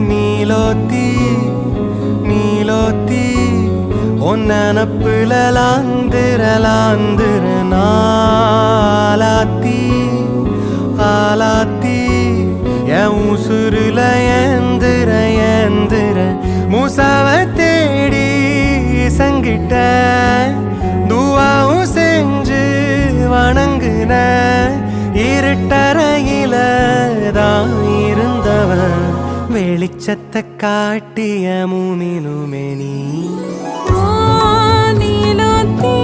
நீலோத்தி நீலோத்தி ஒன்னப்புல லாந்திர நாலாத்தி ஆலாத்தி என் உசுருல ஏந்திர மூசாவ தேடி சங்கிட்ட துவாவும் செஞ்சு வணங்குன இருட்டறையில தான் இருந்தவன் வெளிச்சத்தை காட்டிய மூமினுமே நீ நீலோத்தி